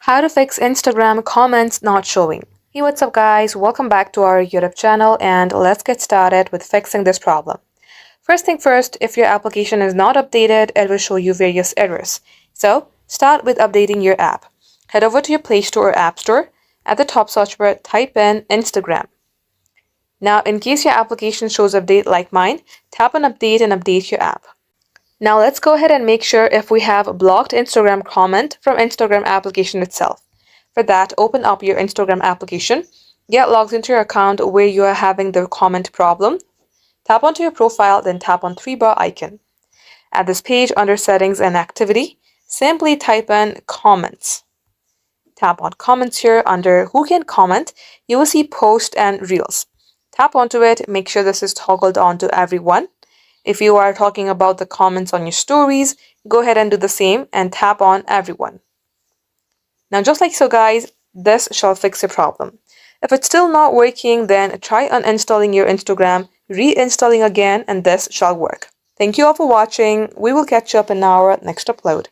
How to fix Instagram comments not showing. Hey, what's up guys? Welcome back to our YouTube channel and let's get started with fixing this problem. First thing first, if your application is not updated, it will show you various errors. So, start with updating your app. Head over to your Play Store or App Store. At the top search bar, type in Instagram. Now, in case your application shows update like mine, tap on update and update your app. Now let's go ahead and make sure if we have a blocked Instagram comment from Instagram application itself. For that, open up your Instagram application, get logged into your account where you are having the comment problem, tap onto your profile, then tap on three-bar icon. At this page, under settings and activity, simply type in comments. Tap on comments here. Under who can comment, you will see post and reels. Tap onto it, make sure this is toggled on to everyone. If you are talking about the comments on your stories, go ahead and do the same and tap on everyone. Now just like so guys, this shall fix your problem. If it's still not working, then try uninstalling your Instagram, reinstalling again, and this shall work. Thank you all for watching. We will catch you up in our next upload.